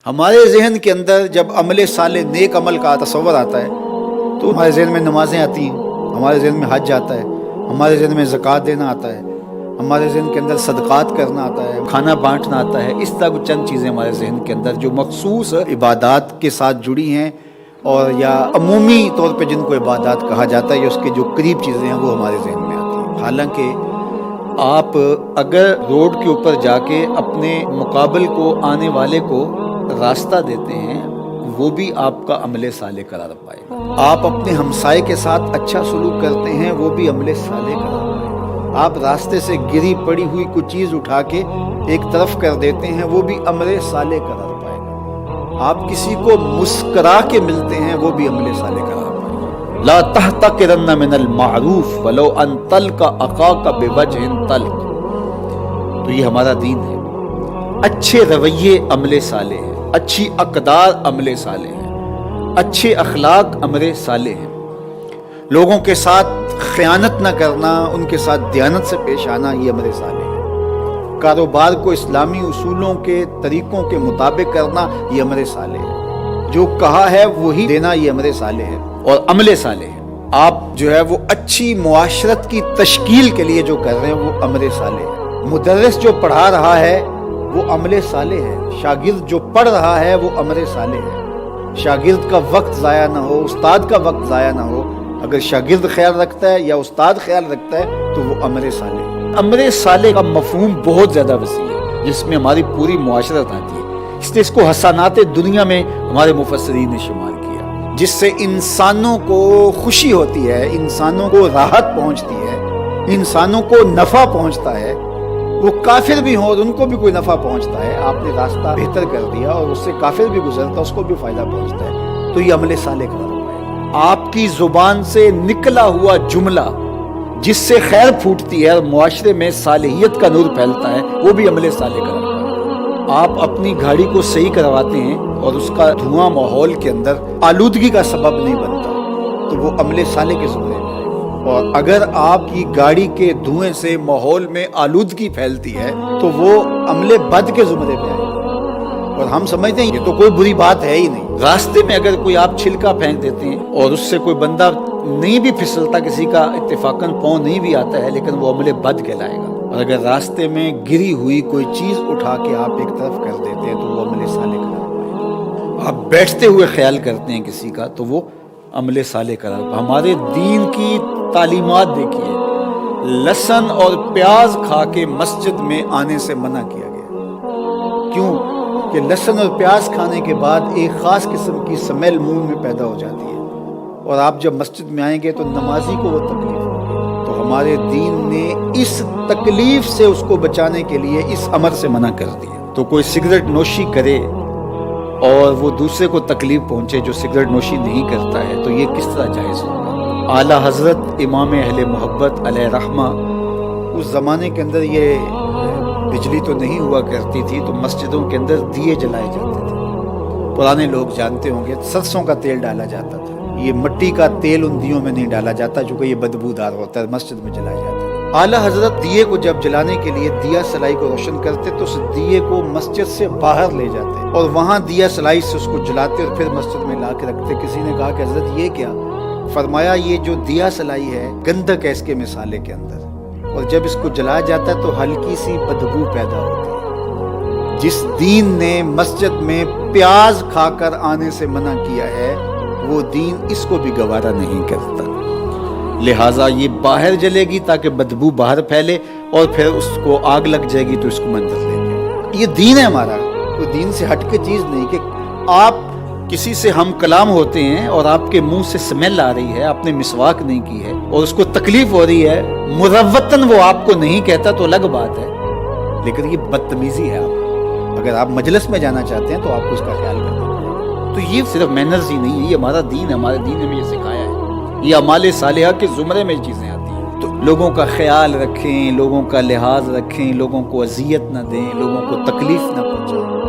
ہمارے ذہن کے اندر جب عمل صالح نیک عمل کا تصور آتا ہے تو ہمارے ذہن میں نمازیں آتی ہیں، ہمارے ذہن میں حج آتا ہے، ہمارے ذہن میں زکوٰۃ دینا آتا ہے، ہمارے ذہن کے اندر صدقات کرنا آتا ہے، کھانا بانٹنا آتا ہے۔ اس طرح چند چیزیں ہمارے ذہن کے اندر جو مخصوص عبادات کے ساتھ جڑی ہیں اور یا عمومی طور پہ جن کو عبادات کہا جاتا ہے یا اس کے جو قریب چیزیں ہیں وہ ہمارے ذہن میں آتی ہیں۔ حالانکہ آپ اگر روڈ کے اوپر جا کے اپنے مقابل کو آنے والے کو راستہ دیتے ہیں وہ بھی آپ کا عمل صالح قرار پائے گا۔ آپ اپنے ہمسائے کے ساتھ اچھا سلوک کرتے ہیں وہ بھی عمل صالح قرار پائے گا۔ آپ راستے سے گری پڑی ہوئی کوئی چیز اٹھا کے ایک طرف کر دیتے ہیں وہ بھی عمل صالح قرار پائے گا۔ آپ کسی کو مسکرا کے ملتے ہیں وہ بھی عمل صالح قرار پائے گا۔ لا تحتقرن من المعروف ولو ان تلقى اخاك بوجه طلق۔ تو یہ ہمارا دین ہے۔ اچھے رویے عمل صالح ہے، اچھی اقدار عمل صالح ہے، اچھے اخلاق عمل صالح ہے۔ لوگوں کے ساتھ خیانت نہ کرنا، ان کے ساتھ دیانت سے پیش آنا، یہ عمل صالح ہے۔ کاروبار کو اسلامی اصولوں کے طریقوں کے مطابق کرنا، یہ عمل صالح ہے۔ جو کہا ہے وہی دینا، یہ عمل صالح ہے اور عمل صالح ہے۔ آپ جو ہے وہ اچھی معاشرت کی تشکیل کے لیے جو کر رہے ہیں وہ عمل صالح ہے۔ مدرس جو پڑھا رہا ہے وہ عمل صالح ہے، شاگرد جو پڑھ رہا ہے وہ عمل صالح ہے۔ شاگرد کا وقت ضائع نہ ہو، استاد کا وقت ضائع نہ ہو۔ اگر شاگرد خیال رکھتا ہے یا استاد خیال رکھتا ہے تو وہ عمل صالح ہے۔ عمل صالح کا مفہوم بہت زیادہ وسیع ہے جس میں ہماری پوری معاشرت آتی ہے، اس لیے اس کو حسنات دنیا میں ہمارے مفسرین نے شمار کیا، جس سے انسانوں کو خوشی ہوتی ہے، انسانوں کو راحت پہنچتی ہے، انسانوں کو نفع پہنچتا ہے۔ وہ کافر بھی ہوں اور ان کو بھی کوئی نفع پہنچتا ہے، آپ نے راستہ بہتر کر دیا اور اس سے کافر بھی گزرتا اس کو بھی فائدہ پہنچتا ہے، تو یہ عمل صالح قرار پائے گا۔ آپ کی زبان سے نکلا ہوا جملہ جس سے خیر پھوٹتی ہے اور معاشرے میں صالحیت کا نور پھیلتا ہے وہ بھی عمل صالح قرار پائے گا۔ آپ اپنی گاڑی کو صحیح کرواتے ہیں اور اس کا دھواں ماحول کے اندر آلودگی کا سبب نہیں بنتا تو وہ عمل صالح کے زمرے میں ہے۔ اور اگر آپ کی گاڑی کے دھوئیں سے ماحول میں آلودگی پھیلتی ہے تو وہ عمل بد کے زمرے میں آئے گا، اور ہم سمجھتے ہیں یہ تو کوئی بری بات ہے ہی نہیں۔ راستے میں اگر کوئی آپ چھلکا پھینک دیتے ہیں اور اس سے کوئی بندہ نہیں بھی پھسلتا، کسی کا اتفاقاً پاؤں نہیں بھی آتا ہے، لیکن وہ عمل بد کہلائے گا۔ اور اگر راستے میں گری ہوئی کوئی چیز اٹھا کے آپ ایک طرف کر دیتے ہیں تو وہ عمل صالح قرار پائے گا۔ آپ بیٹھتے ہوئے خیال کرتے ہیں کسی کا تو وہ عمل صالح قرار پائے گا۔ ہمارے دین کی تعلیمات دیکھیے، لہسن اور پیاز کھا کے مسجد میں آنے سے منع کیا گیا۔ کیوں؟ کہ لہسن اور پیاز کھانے کے بعد ایک خاص قسم کی سمیل منہ میں پیدا ہو جاتی ہے، اور آپ جب مسجد میں آئیں گے تو نمازی کو وہ تکلیف ہوگی۔ تو ہمارے دین نے اس تکلیف سے اس کو بچانے کے لیے اس امر سے منع کر دیا۔ تو کوئی سگریٹ نوشی کرے اور وہ دوسرے کو تکلیف پہنچے جو سگریٹ نوشی نہیں کرتا ہے تو یہ کس طرح جائز ہوگا؟ اعلیٰ حضرت امام اہل محبت علیہ رحمہ، اس زمانے کے اندر یہ بجلی تو نہیں ہوا کرتی تھی تو مسجدوں کے اندر دیے جلائے جاتے تھے۔ پرانے لوگ جانتے ہوں گے سرسوں کا تیل ڈالا جاتا تھا، یہ مٹی کا تیل ان دیوں میں نہیں ڈالا جاتا چونکہ یہ بدبودار ہوتا ہے، مسجد میں جلائے جاتے ہیں۔ اعلیٰ حضرت دیے کو جب جلانے کے لیے دیا سلائی کو روشن کرتے تو اس دیے کو مسجد سے باہر لے جاتے اور وہاں دیا سلائی سے اس کو جلاتے اور پھر مسجد میں لا کے رکھتے۔ کسی نے کہا کہ حضرت یہ کیا؟ فرمایا یہ جو دیا سلائی ہے گندک ہے اس کے مسالے کے اندر، اور جب اس کو جلایا جاتا ہے تو ہلکی سی بدبو پیدا ہوتی ہے۔ جس دین نے مسجد میں پیاز کھا کر آنے سے منع کیا ہے وہ دین اس کو بھی گوارا نہیں کرتا، لہٰذا یہ باہر جلے گی تاکہ بدبو باہر پھیلے اور پھر اس کو آگ لگ جائے گی تو اس کو منظر لے گی۔ یہ دین ہے ہمارا، کوئی دین سے ہٹ کے چیز نہیں کہ آپ کسی سے ہم کلام ہوتے ہیں اور آپ کے منہ سے سمیل آ رہی ہے، آپ نے مسواک نہیں کی ہے اور اس کو تکلیف ہو رہی ہے، مروتاً وہ آپ کو نہیں کہتا تو الگ بات ہے، لیکن یہ بدتمیزی ہے۔ آپ اگر آپ مجلس میں جانا چاہتے ہیں تو آپ کو اس کا خیال کرنا پڑے گا۔ تو یہ صرف مینرز ہی نہیں ہے، یہ ہمارا دین ہے، ہمارے دین نے ہمیں یہ سکھایا ہے، یہ اعمال صالحہ کے زمرے میں چیزیں آتی ہیں۔ تو لوگوں کا خیال رکھیں، لوگوں کا لحاظ رکھیں، لوگوں کو اذیت نہ دیں، لوگوں کو تکلیف نہ پہنچائیں۔